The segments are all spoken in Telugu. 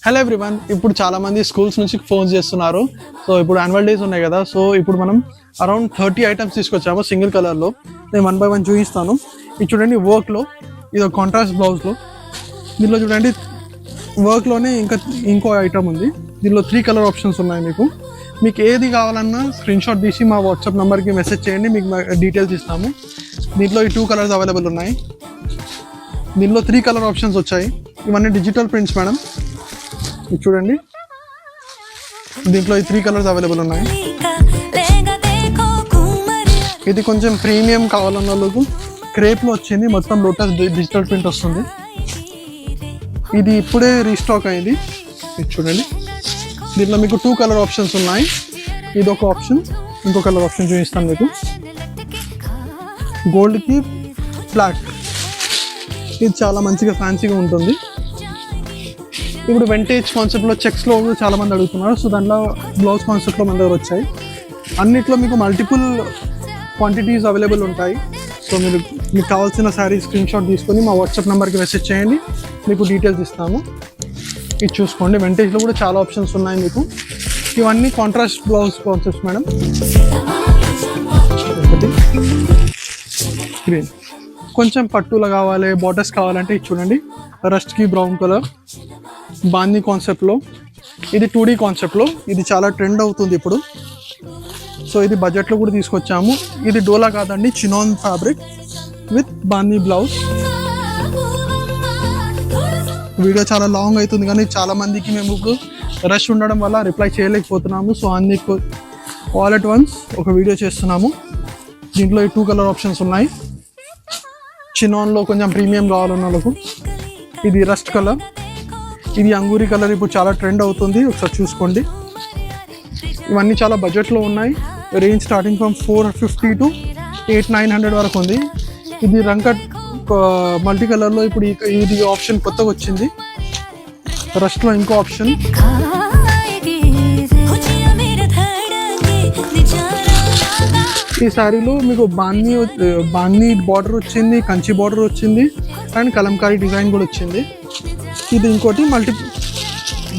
Hello everyone. ఇప్పుడు చాలా మంది స్కూల్స్ నుంచి ఫోన్స్ చేస్తున్నారు. సో ఇప్పుడు యాన్యువల్ డేస్ ఉన్నాయి కదా, సో ఇప్పుడు మనం అరౌండ్ 30 ఐటమ్స్ తీసుకొచ్చాము సింగిల్ కలర్లో. నేను 1 by 1 చూపిస్తాను. ఇది చూడండి వర్క్లో, ఇది ఒక కాంట్రాస్ట్ బ్లౌజ్లో. దీనిలో చూడండి వర్క్లోనే ఇంకో ఐటమ్ ఉంది. దీనిలో 3 కలర్ ఆప్షన్స్ ఉన్నాయి. మీకు ఏది కావాలన్నా స్క్రీన్ షాట్ తీసి మా వాట్సాప్ నెంబర్కి మెసేజ్ చేయండి, మీకు డీటెయిల్స్ ఇస్తాము. దీంట్లో ఈ 2 కలర్స్ అవైలబుల్ ఉన్నాయి. దీనిలో 3 కలర్ ఆప్షన్స్ వచ్చాయి. ఇవన్నీ డిజిటల్ ప్రింట్స్ మేడం. ఇది చూడండి, దీంట్లో ఈ 3 కలర్స్ అవైలబుల్ ఉన్నాయి. ఇది కొంచెం ప్రీమియం కావాలన్న వాళ్ళకు క్రేప్లో వచ్చింది, మొత్తం లోటస్ డిజిటల్ ప్రింట్ వస్తుంది. ఇది ఇప్పుడే రీస్టాక్ అయింది. ఇది చూడండి, దీంట్లో మీకు 2 కలర్ ఆప్షన్స్ ఉన్నాయి. ఇది ఒక ఆప్షన్, ఇంకో కలర్ ఆప్షన్ చూపిస్తాను మీకు. గోల్డ్కి బ్లాక్, ఇది చాలా మంచిగా ఫ్యాన్సీగా ఉంటుంది. ఇప్పుడు వెంటేజ్ కాన్సెప్ట్లో చెక్స్లో చాలా మంది అడుగుతున్నారు. సో దాంట్లో బ్లౌజ్ కాన్సెప్ట్లో మన దగ్గర వచ్చాయి. అన్నిట్లో మీకు మల్టిపుల్ క్వాంటిటీస్ అవైలబుల్ ఉంటాయి. సో మీకు కావాల్సిన శారీ స్క్రీన్ షాట్ తీసుకొని మా వాట్సాప్ నెంబర్కి మెసేజ్ చేయండి, మీకు డీటెయిల్స్ ఇస్తాము. ఇది చూసుకోండి, వెంటేజ్లో కూడా చాలా ఆప్షన్స్ ఉన్నాయి మీకు. ఇవన్నీ contrast blouse concepts madam. Green, కొంచెం పట్టులో కావాలి, బార్డర్స్ కావాలంటే ఇది చూడండి, రస్ట్కి బ్రౌన్ కలర్, బాందీ కాన్సెప్ట్లో. ఇది 2D కాన్సెప్ట్లో, ఇది చాలా ట్రెండ్ అవుతుంది ఇప్పుడు. సో ఇది బడ్జెట్లో కూడా తీసుకొచ్చాము. ఇది డోలా కాదండి, చినాన్ ఫ్యాబ్రిక్ విత్ బాందీ బ్లౌజ్. వీడియో చాలా లాంగ్ అవుతుంది, కానీ చాలా మందికి మేము రష్ ఉండడం వల్ల రిప్లై చేయలేకపోతున్నాము. సో అందుకు ఆల్ అట్ వన్స్ ఒక వీడియో చేస్తున్నాము. దీంట్లో ఈ 2 కలర్ ఆప్షన్స్ ఉన్నాయి. చినాన్లో కొంచెం ప్రీమియం కావాలన్న వాళ్ళకు ఇది రస్ట్ కలర్, ఇది అంగూరి కలర్ ఇప్పుడు చాలా ట్రెండ్ అవుతుంది, ఒకసారి చూసుకోండి. ఇవన్నీ చాలా బడ్జెట్లో ఉన్నాయి. రేంజ్ స్టార్టింగ్ ఫ్రమ్ 450 to 800-900 వరకు ఉంది. ఇది రంకట్ మల్టీ కలర్లో ఇప్పుడు ఇది ఆప్షన్ కొత్తగా వచ్చింది. రస్ట్లో ఇంకో ఆప్షన్. ఈ శారీలో మీకు బాందీ బార్డర్ వచ్చింది, కంచి బార్డర్ వచ్చింది, అండ్ కలంకారీ డిజైన్ కూడా వచ్చింది. ఇది ఇంకోటి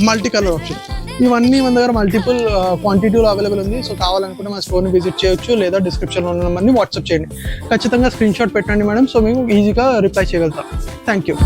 మల్టీ కలర్ ఆప్షన్. ఇవన్నీ మన దగ్గర మల్టిపుల్ క్వాంటిటీలో అవైలబుల్ ఉంది. సో కావాలనుకుంటే మా స్టోర్ని విజిట్ చేయొచ్చు, లేదా డిస్క్రిప్షన్లో ఉన్న నెంబర్ని వాట్సాప్ చేయండి. ఖచ్చితంగా స్క్రీన్ షాట్ పెట్టండి మేడం, సో మేము ఈజీగా రిప్లై చేయగలుగుతాం. Thank you.